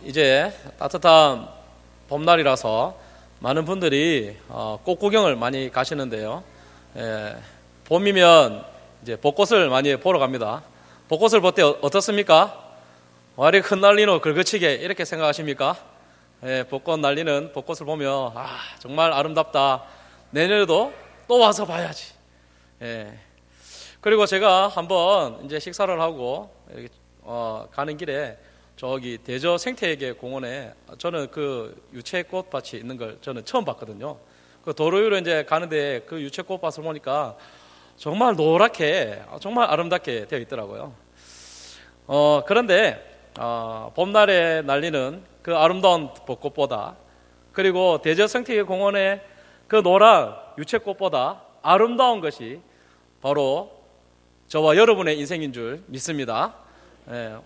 이제 따뜻한 봄날이라서 많은 분들이 꽃 구경을 많이 가시는데요. 봄이면 이제 벚꽃을 많이 보러 갑니다. 벚꽃을 볼 때 어떻습니까? 와리 흩날리노 걸그치게 이렇게 생각하십니까? 벚꽃 날리는 벚꽃을 보면 정말 아름답다. 내년에도 또 와서 봐야지. 그리고 제가 한번 이제 식사를 하고 이렇게 가는 길에 저기 대저 생태계 공원에 저는 그 유채꽃밭이 있는 걸 저는 처음 봤거든요. 그 도로 위로 이제 가는데 그 유채꽃밭을 보니까 정말 노랗게 정말 아름답게 되어 있더라고요. 그런데 봄날에 날리는 그 아름다운 벚꽃보다 그리고 대저 생태계 공원의 그 노란 유채꽃보다 아름다운 것이 바로 저와 여러분의 인생인 줄 믿습니다.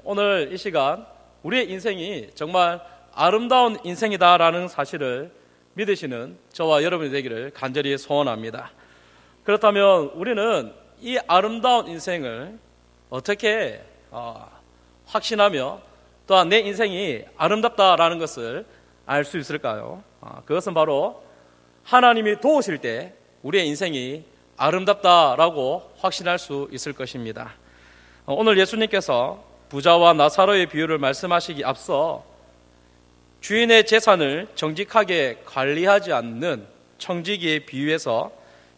오늘 이 시간 우리의 인생이 정말 아름다운 인생이다라는 사실을 믿으시는 저와 여러분이 되기를 간절히 소원합니다. 그렇다면 우리는 이 아름다운 인생을 어떻게 확신하며 또한 내 인생이 아름답다라는 것을 알 수 있을까요? 그것은 바로 하나님이 도우실 때 우리의 인생이 아름답다라고 확신할 수 있을 것입니다. 오늘 예수님께서 부자와 나사로의 비유를 말씀하시기 앞서 주인의 재산을 정직하게 관리하지 않는 청지기에 비유해서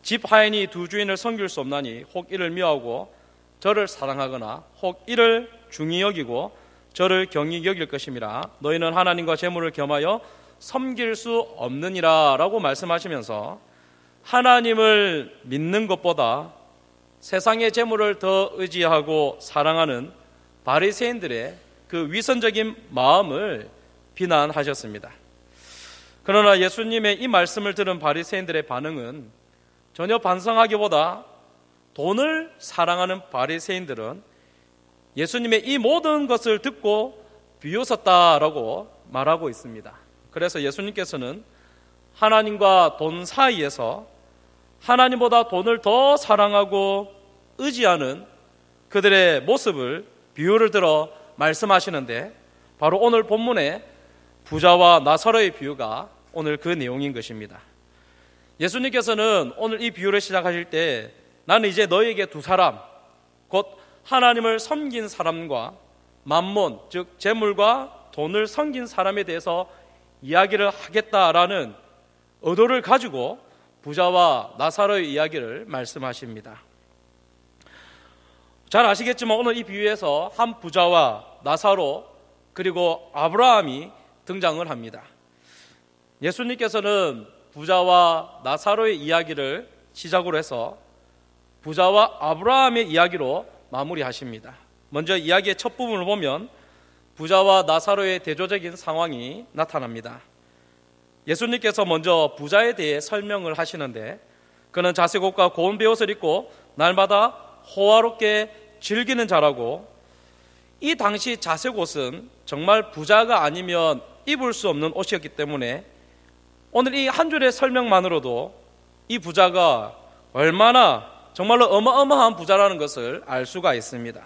집 하인이 두 주인을 섬길 수 없나니 혹 이를 미워하고 저를 사랑하거나 혹 이를 중히 여기고 저를 경히 여길 것임이라. 너희는 하나님과 재물을 겸하여 섬길 수 없느니라 라고 말씀하시면서 하나님을 믿는 것보다 세상의 재물을 더 의지하고 사랑하는 바리새인들의 그 위선적인 마음을 비난하셨습니다. 그러나 예수님의 이 말씀을 들은 바리새인들의 반응은 전혀 반성하기보다 돈을 사랑하는 바리새인들은 예수님의 이 모든 것을 듣고 비웃었다라고 말하고 있습니다. 그래서 예수님께서는 하나님과 돈 사이에서 하나님보다 돈을 더 사랑하고 의지하는 그들의 모습을 비유를 들어 말씀하시는데 바로 오늘 본문의 부자와 나사로의 비유가 오늘 그 내용인 것입니다. 예수님께서는 오늘 이 비유를 시작하실 때 나는 이제 너에게 두 사람 곧 하나님을 섬긴 사람과 만몬 즉 재물과 돈을 섬긴 사람에 대해서 이야기를 하겠다라는 의도를 가지고 부자와 나사로의 이야기를 말씀하십니다. 잘 아시겠지만 오늘 이 비유에서 한 부자와 나사로 그리고 아브라함이 등장을 합니다. 예수님께서는 부자와 나사로의 이야기를 시작으로 해서 부자와 아브라함의 이야기로 마무리하십니다. 먼저 이야기의 첫 부분을 보면 부자와 나사로의 대조적인 상황이 나타납니다. 예수님께서 먼저 부자에 대해 설명을 하시는데 그는 자색옷과 고운 베옷을 입고 날마다 호화롭게 즐기는 자라고 이 당시 자색옷은 정말 부자가 아니면 입을 수 없는 옷이었기 때문에 오늘 이 한 줄의 설명만으로도 이 부자가 얼마나 정말로 어마어마한 부자라는 것을 알 수가 있습니다.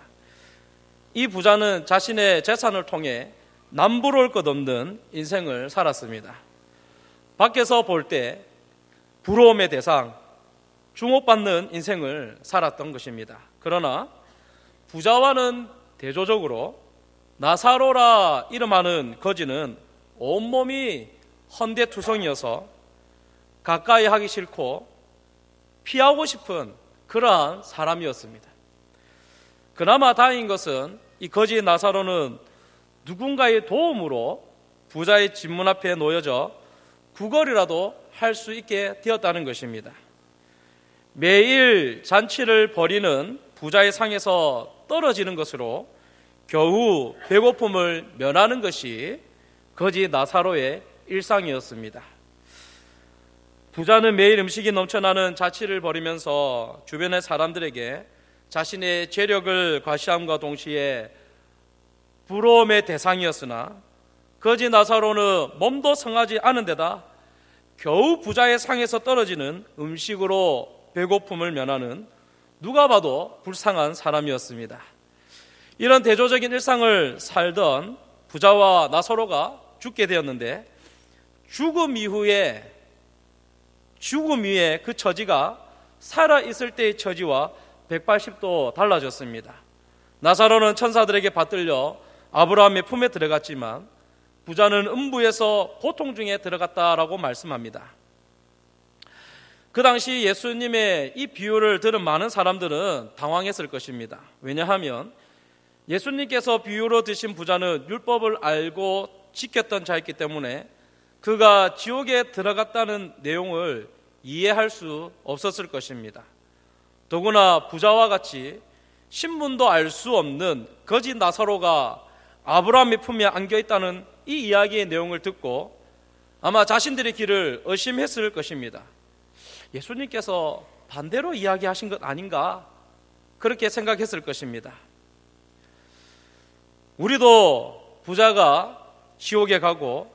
이 부자는 자신의 재산을 통해 남부러울 것 없는 인생을 살았습니다. 밖에서 볼 때 부러움의 대상, 주목받는 인생을 살았던 것입니다. 그러나 부자와는 대조적으로 나사로라 이름하는 거지는 온몸이 헌대투성이어서 가까이 하기 싫고 피하고 싶은 그러한 사람이었습니다. 그나마 다행인 것은 이 거지 나사로는 누군가의 도움으로 부자의 집 문 앞에 놓여져 구걸이라도 할 수 있게 되었다는 것입니다. 매일 잔치를 벌이는 부자의 상에서 떨어지는 것으로 겨우 배고픔을 면하는 것이 거지 나사로의 일상이었습니다. 부자는 매일 음식이 넘쳐나는 자취를 벌이면서 주변의 사람들에게 자신의 재력을 과시함과 동시에 부러움의 대상이었으나 거지 나사로는 몸도 성하지 않은 데다 겨우 부자의 상에서 떨어지는 음식으로 배고픔을 면하는 누가 봐도 불쌍한 사람이었습니다. 이런 대조적인 일상을 살던 부자와 나사로가 죽게 되었는데 죽음 이후에 그 처지가 살아있을 때의 처지와 180도 달라졌습니다. 나사로는 천사들에게 받들려 아브라함의 품에 들어갔지만 부자는 음부에서 고통 중에 들어갔다라고 말씀합니다. 그 당시 예수님의 이 비유를 들은 많은 사람들은 당황했을 것입니다. 왜냐하면 예수님께서 비유로 드신 부자는 율법을 알고 지켰던 자였기 때문에 그가 지옥에 들어갔다는 내용을 이해할 수 없었을 것입니다. 더구나 부자와 같이 신분도 알 수 없는 거짓 나사로가 아브라함의 품에 안겨있다는 이 이야기의 내용을 듣고 아마 자신들의 길을 의심했을 것입니다. 예수님께서 반대로 이야기하신 것 아닌가? 그렇게 생각했을 것입니다. 우리도 부자가 지옥에 가고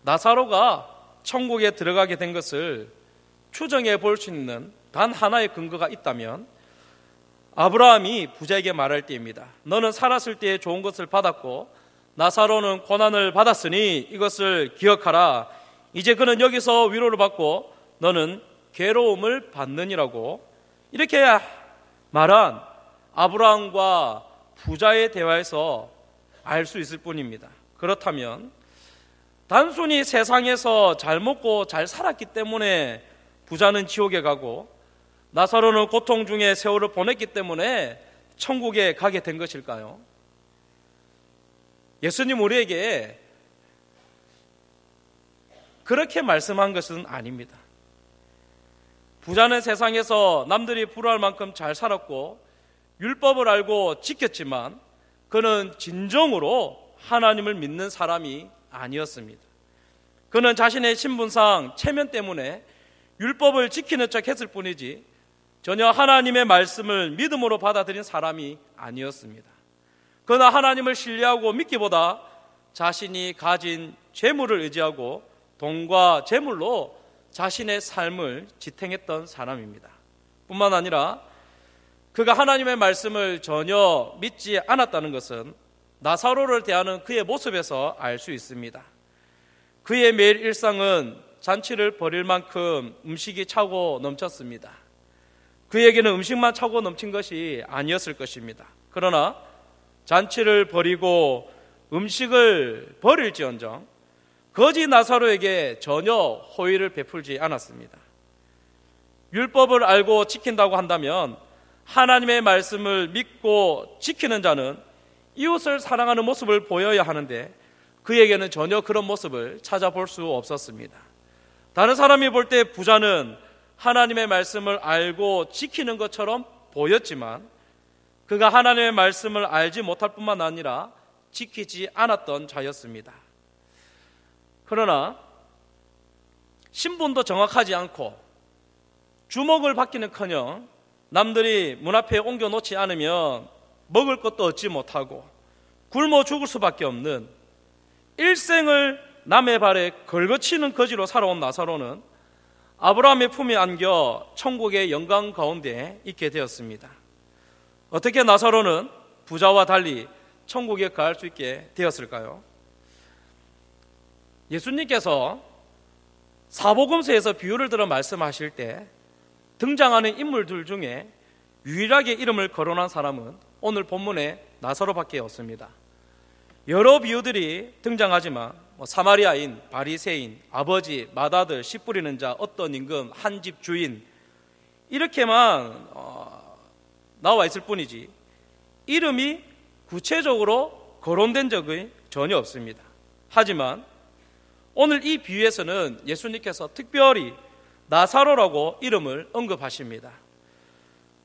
나사로가 천국에 들어가게 된 것을 추정해 볼 수 있는 단 하나의 근거가 있다면 아브라함이 부자에게 말할 때입니다. 너는 살았을 때에 좋은 것을 받았고 나사로는 고난을 받았으니 이것을 기억하라. 이제 그는 여기서 위로를 받고 너는 괴로움을 받느니라고 이렇게 말한 아브라함과 부자의 대화에서 알 수 있을 뿐입니다. 그렇다면 단순히 세상에서 잘 먹고 잘 살았기 때문에 부자는 지옥에 가고 나사로는 고통 중에 세월을 보냈기 때문에 천국에 가게 된 것일까요? 예수님 우리에게 그렇게 말씀한 것은 아닙니다. 부자는 세상에서 남들이 부러워할 만큼 잘 살았고 율법을 알고 지켰지만 그는 진정으로 하나님을 믿는 사람이 아니었습니다. 그는 자신의 신분상 체면 때문에 율법을 지키는 척 했을 뿐이지 전혀 하나님의 말씀을 믿음으로 받아들인 사람이 아니었습니다. 그러나 하나님을 신뢰하고 믿기보다 자신이 가진 재물을 의지하고 돈과 재물로 자신의 삶을 지탱했던 사람입니다. 뿐만 아니라 그가 하나님의 말씀을 전혀 믿지 않았다는 것은 나사로를 대하는 그의 모습에서 알 수 있습니다. 그의 매일 일상은 잔치를 벌일 만큼 음식이 차고 넘쳤습니다. 그에게는 음식만 차고 넘친 것이 아니었을 것입니다. 그러나 잔치를 벌이고 음식을 버릴지언정 거짓 나사로에게 전혀 호의를 베풀지 않았습니다. 율법을 알고 지킨다고 한다면 하나님의 말씀을 믿고 지키는 자는 이웃을 사랑하는 모습을 보여야 하는데 그에게는 전혀 그런 모습을 찾아볼 수 없었습니다. 다른 사람이 볼 때 부자는 하나님의 말씀을 알고 지키는 것처럼 보였지만 그가 하나님의 말씀을 알지 못할 뿐만 아니라 지키지 않았던 자였습니다. 그러나 신분도 정확하지 않고 주목을 받기는커녕 남들이 문 앞에 옮겨놓지 않으면 먹을 것도 얻지 못하고 굶어 죽을 수밖에 없는 일생을 남의 발에 걸거치는 거지로 살아온 나사로는 아브라함의 품에 안겨 천국의 영광 가운데 있게 되었습니다. 어떻게 나사로는 부자와 달리 천국에 갈 수 있게 되었을까요? 예수님께서 사복음서에서 비유를 들어 말씀하실 때 등장하는 인물들 중에 유일하게 이름을 거론한 사람은 오늘 본문에 나사로밖에 없습니다. 여러 비유들이 등장하지만 사마리아인, 바리새인, 아버지, 맏아들, 씨 뿌리는 자, 어떤 임금, 한 집 주인 이렇게만 나와 있을 뿐이지 이름이 구체적으로 거론된 적이 전혀 없습니다. 하지만 오늘 이 비유에서는 예수님께서 특별히 나사로라고 이름을 언급하십니다.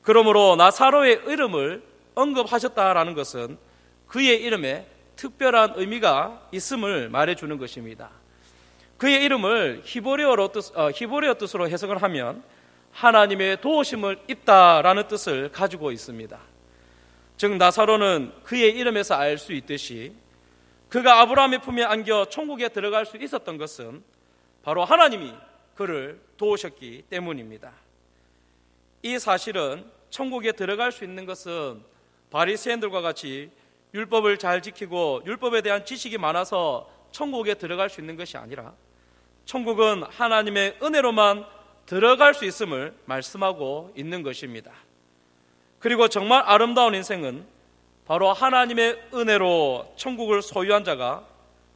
그러므로 나사로의 이름을 언급하셨다라는 것은 그의 이름에 특별한 의미가 있음을 말해주는 것입니다. 그의 이름을 히브리어 뜻으로 해석을 하면 하나님의 도우심을 입다라는 뜻을 가지고 있습니다. 즉 나사로는 그의 이름에서 알 수 있듯이 그가 아브라함의 품에 안겨 천국에 들어갈 수 있었던 것은 바로 하나님이 그를 도우셨기 때문입니다. 이 사실은 천국에 들어갈 수 있는 것은 바리새인들과 같이 율법을 잘 지키고 율법에 대한 지식이 많아서 천국에 들어갈 수 있는 것이 아니라 천국은 하나님의 은혜로만 들어갈 수 있음을 말씀하고 있는 것입니다. 그리고 정말 아름다운 인생은 바로 하나님의 은혜로 천국을 소유한 자가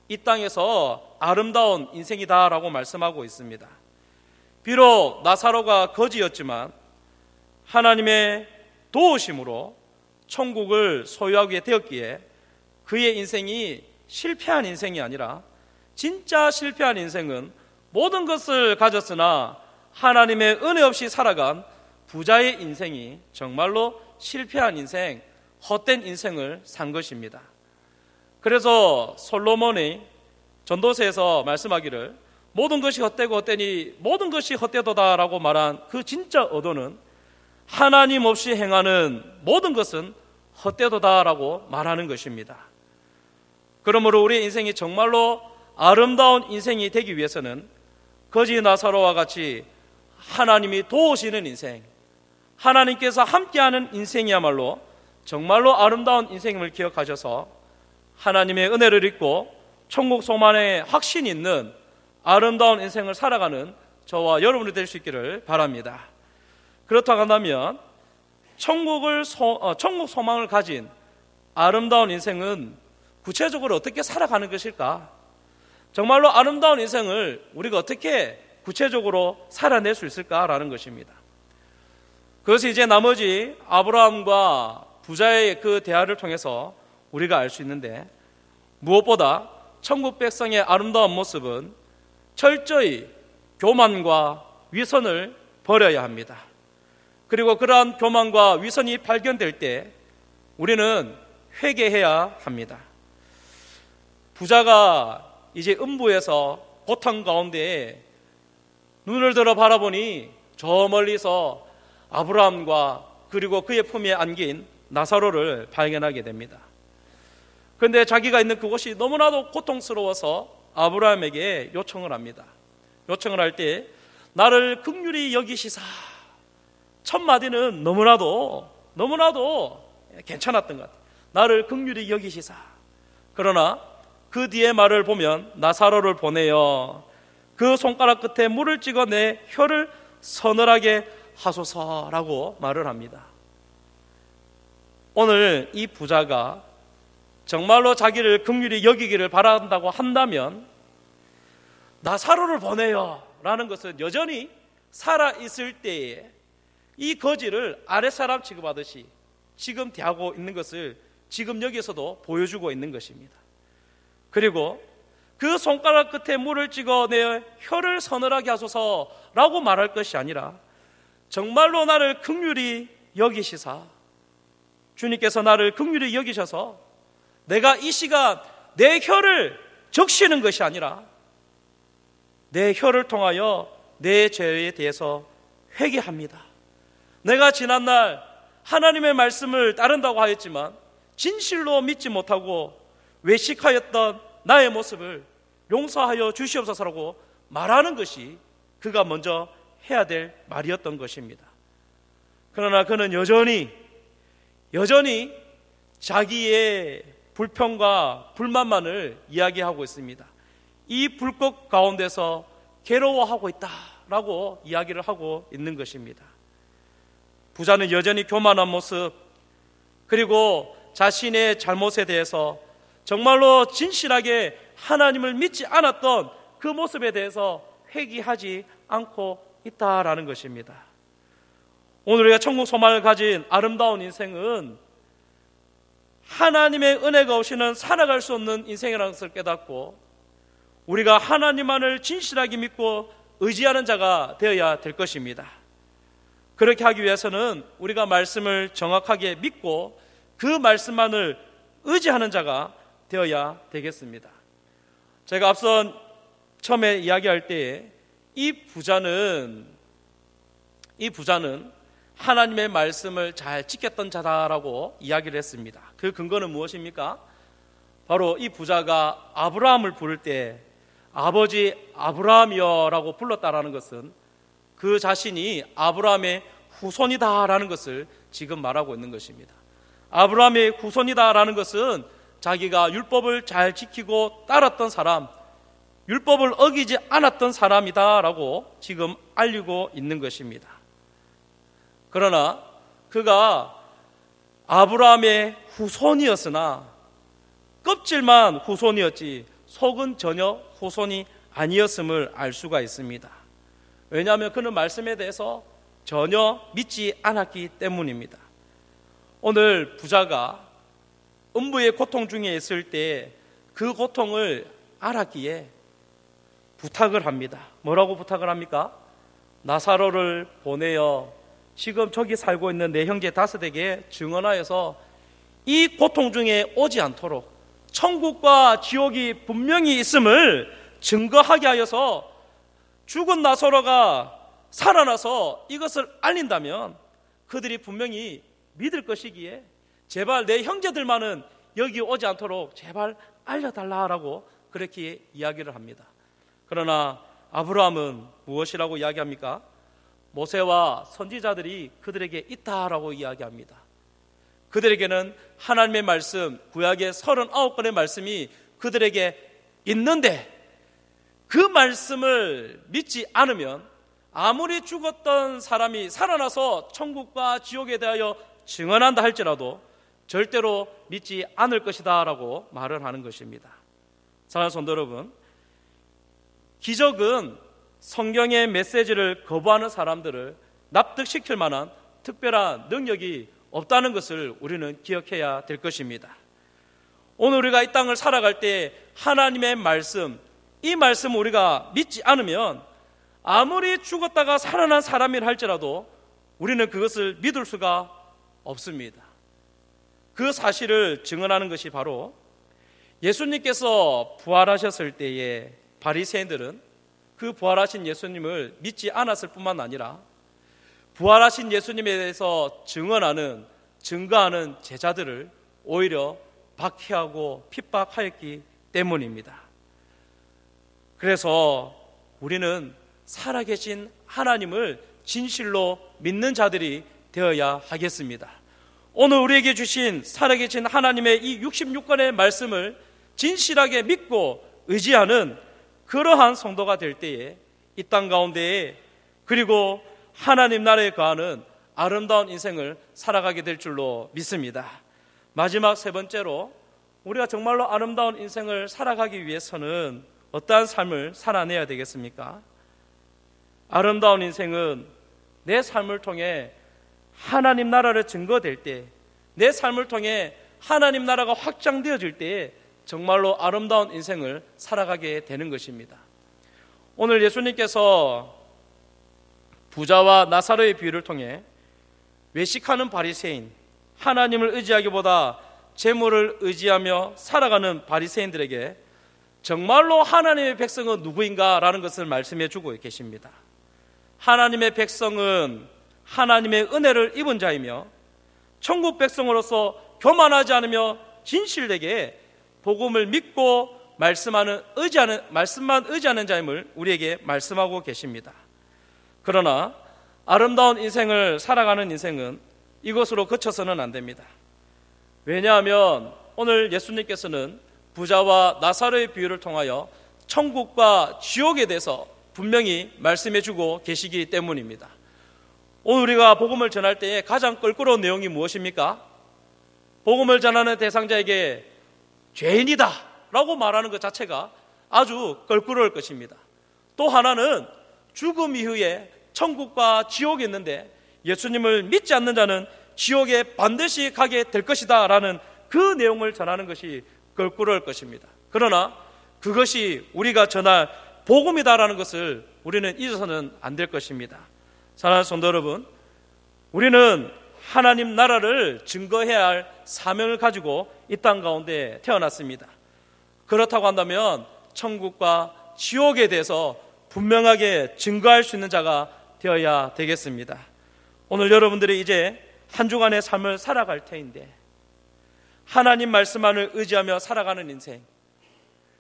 이 땅에서 아름다운 인생이다라고 말씀하고 있습니다. 비록 나사로가 거지였지만 하나님의 도우심으로 천국을 소유하게 되었기에 그의 인생이 실패한 인생이 아니라 진짜 실패한 인생은 모든 것을 가졌으나 하나님의 은혜 없이 살아간 부자의 인생이 정말로 실패한 인생, 헛된 인생을 산 것입니다. 그래서 솔로몬이 전도서에서 말씀하기를 모든 것이 헛되고 헛되니 모든 것이 헛되도다라고 말한 그 진짜 의도는 하나님 없이 행하는 모든 것은 헛되도다라고 말하는 것입니다. 그러므로 우리의 인생이 정말로 아름다운 인생이 되기 위해서는 거지 나사로와 같이 하나님이 도우시는 인생, 하나님께서 함께하는 인생이야말로 정말로 아름다운 인생임을 기억하셔서 하나님의 은혜를 입고 천국 소망에 확신이 있는 아름다운 인생을 살아가는 저와 여러분이 될 수 있기를 바랍니다. 그렇다고 한다면 천국 소망을 가진 아름다운 인생은 구체적으로 어떻게 살아가는 것일까? 정말로 아름다운 인생을 우리가 어떻게 구체적으로 살아낼 수 있을까라는 것입니다. 그것이 이제 나머지 아브라함과 부자의 그 대화를 통해서 우리가 알 수 있는데, 무엇보다 천국 백성의 아름다운 모습은 철저히 교만과 위선을 버려야 합니다. 그리고 그러한 교만과 위선이 발견될 때 우리는 회개해야 합니다. 부자가 이제 음부에서 고통 가운데 눈을 들어 바라보니 저 멀리서 아브라함과 그리고 그의 품에 안긴 나사로를 발견하게 됩니다. 그런데 자기가 있는 그곳이 너무나도 고통스러워서 아브라함에게 요청을 합니다. 요청을 할 때 나를 긍휼히 여기시사, 첫 마디는 너무나도 괜찮았던 것 같아요. 나를 긍휼히 여기시사. 그러나 그 뒤에 말을 보면 나사로를 보내어 그 손가락 끝에 물을 찍어 내 혀를 서늘하게 하소서라고 말을 합니다. 오늘 이 부자가 정말로 자기를 긍휼히 여기기를 바란다고 한다면 나사로를 보내요 라는 것은 여전히 살아있을 때에 이 거지를 아랫사람 취급하듯이 지금 대하고 있는 것을 지금 여기서도 보여주고 있는 것입니다. 그리고 그 손가락 끝에 물을 찍어 내 혀를 서늘하게 하소서라고 말할 것이 아니라 정말로 나를 긍휼히 여기시사, 주님께서 나를 긍휼히 여기셔서 내가 이 시간 내 혀를 적시는 것이 아니라 내 혀를 통하여 내 죄에 대해서 회개합니다. 내가 지난날 하나님의 말씀을 따른다고 하였지만 진실로 믿지 못하고 외식하였던 나의 모습을 용서하여 주시옵소서라고 말하는 것이 그가 먼저 해야 될 말이었던 것입니다. 그러나 그는 여전히 자기의 불평과 불만만을 이야기하고 있습니다. 이 불꽃 가운데서 괴로워하고 있다라고 이야기를 하고 있는 것입니다. 부자는 여전히 교만한 모습, 그리고 자신의 잘못에 대해서 정말로 진실하게 하나님을 믿지 않았던 그 모습에 대해서 회개하지 않고 있다라는 것입니다. 오늘 우리가 천국 소망을 가진 아름다운 인생은 하나님의 은혜가 없이는 살아갈 수 없는 인생이라는 것을 깨닫고 우리가 하나님만을 진실하게 믿고 의지하는 자가 되어야 될 것입니다. 그렇게 하기 위해서는 우리가 말씀을 정확하게 믿고 그 말씀만을 의지하는 자가 되어야 되겠습니다. 제가 앞선 처음에 이야기할 때에 이 부자는 하나님의 말씀을 잘 지켰던 자다라고 이야기를 했습니다. 그 근거는 무엇입니까? 바로 이 부자가 아브라함을 부를 때 아버지 아브라함이여라고 불렀다라는 것은 그 자신이 아브라함의 후손이다라는 것을 지금 말하고 있는 것입니다. 아브라함의 후손이다라는 것은 자기가 율법을 잘 지키고 따랐던 사람, 율법을 어기지 않았던 사람이다라고 지금 알리고 있는 것입니다. 그러나 그가 아브라함의 후손이었으나 껍질만 후손이었지 속은 전혀 후손이 아니었음을 알 수가 있습니다. 왜냐하면 그는 말씀에 대해서 전혀 믿지 않았기 때문입니다. 오늘 부자가 음부의 고통 중에 있을 때 그 고통을 알았기에 부탁을 합니다. 뭐라고 부탁을 합니까? 나사로를 보내어 지금 저기 살고 있는 내 형제 다섯에게 증언하여서 이 고통 중에 오지 않도록 천국과 지옥이 분명히 있음을 증거하게 하여서 죽은 나사로가 살아나서 이것을 알린다면 그들이 분명히 믿을 것이기에 제발 내 형제들만은 여기 오지 않도록 제발 알려달라라고 그렇게 이야기를 합니다. 그러나 아브라함은 무엇이라고 이야기합니까? 모세와 선지자들이 그들에게 있다라고 이야기합니다. 그들에게는 하나님의 말씀, 구약의 39권의 말씀이 그들에게 있는데 그 말씀을 믿지 않으면 아무리 죽었던 사람이 살아나서 천국과 지옥에 대하여 증언한다 할지라도 절대로 믿지 않을 것이다 라고 말을 하는 것입니다. 사랑하는 성도 여러분, 기적은 성경의 메시지를 거부하는 사람들을 납득시킬 만한 특별한 능력이 없다는 것을 우리는 기억해야 될 것입니다. 오늘 우리가 이 땅을 살아갈 때 하나님의 말씀, 이 말씀을 우리가 믿지 않으면 아무리 죽었다가 살아난 사람이라 할지라도 우리는 그것을 믿을 수가 없습니다. 그 사실을 증언하는 것이 바로 예수님께서 부활하셨을 때에 바리새인들은 그 부활하신 예수님을 믿지 않았을 뿐만 아니라 부활하신 예수님에 대해서 증거하는 제자들을 오히려 박해하고 핍박하였기 때문입니다. 그래서 우리는 살아계신 하나님을 진실로 믿는 자들이 되어야 하겠습니다. 오늘 우리에게 주신 살아계신 하나님의 이 66권의 말씀을 진실하게 믿고 의지하는 그러한 성도가 될 때에 이 땅 가운데에 그리고 하나님 나라에 거하는 아름다운 인생을 살아가게 될 줄로 믿습니다. 마지막 세 번째로 우리가 정말로 아름다운 인생을 살아가기 위해서는 어떠한 삶을 살아내야 되겠습니까? 아름다운 인생은 내 삶을 통해 하나님 나라를 증거될 때, 내 삶을 통해 하나님 나라가 확장되어질 때에 정말로 아름다운 인생을 살아가게 되는 것입니다. 오늘 예수님께서 부자와 나사로의 비유를 통해 외식하는 바리새인, 하나님을 의지하기보다 재물을 의지하며 살아가는 바리새인들에게 정말로 하나님의 백성은 누구인가라는 것을 말씀해 주고 계십니다. 하나님의 백성은 하나님의 은혜를 입은 자이며 천국 백성으로서 교만하지 않으며 진실되게 복음을 믿고 말씀만 의지하는 자임을 우리에게 말씀하고 계십니다. 그러나 아름다운 인생을 살아가는 인생은 이것으로 그쳐서는 안 됩니다. 왜냐하면 오늘 예수님께서는 부자와 나사로의 비유를 통하여 천국과 지옥에 대해서 분명히 말씀해 주고 계시기 때문입니다. 오늘 우리가 복음을 전할 때에 가장 껄끄러운 내용이 무엇입니까? 복음을 전하는 대상자에게 죄인이다 라고 말하는 것 자체가 아주 껄끄러울 것입니다. 또 하나는 죽음 이후에 천국과 지옥이 있는데 예수님을 믿지 않는 자는 지옥에 반드시 가게 될 것이다 라는 그 내용을 전하는 것이 껄끄러울 것입니다. 그러나 그것이 우리가 전할 복음이다라는 것을 우리는 잊어서는 안 될 것입니다. 사랑하는 성도 여러분, 우리는 하나님 나라를 증거해야 할 사명을 가지고 이 땅 가운데 태어났습니다. 그렇다고 한다면 천국과 지옥에 대해서 분명하게 증거할 수 있는 자가 되어야 되겠습니다. 오늘 여러분들이 이제 한 주간의 삶을 살아갈 테인데 하나님 말씀만을 의지하며 살아가는 인생,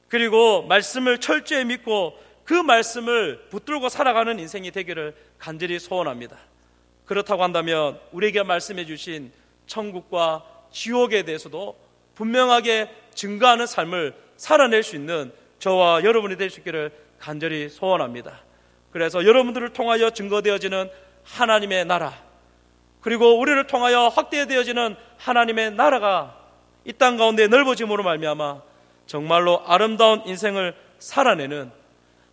그리고 말씀을 철저히 믿고 그 말씀을 붙들고 살아가는 인생이 되기를 간절히 소원합니다. 그렇다고 한다면 우리에게 말씀해 주신 천국과 지옥에 대해서도 분명하게 증거하는 삶을 살아낼 수 있는 저와 여러분이 될 수 있기를 간절히 소원합니다. 그래서 여러분들을 통하여 증거되어지는 하나님의 나라, 그리고 우리를 통하여 확대되어지는 하나님의 나라가 이 땅 가운데 넓어짐으로 말미암아 정말로 아름다운 인생을 살아내는,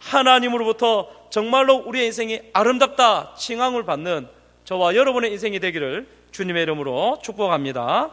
하나님으로부터 정말로 우리의 인생이 아름답다 칭함을 받는 저와 여러분의 인생이 되기를 주님의 이름으로 축복합니다.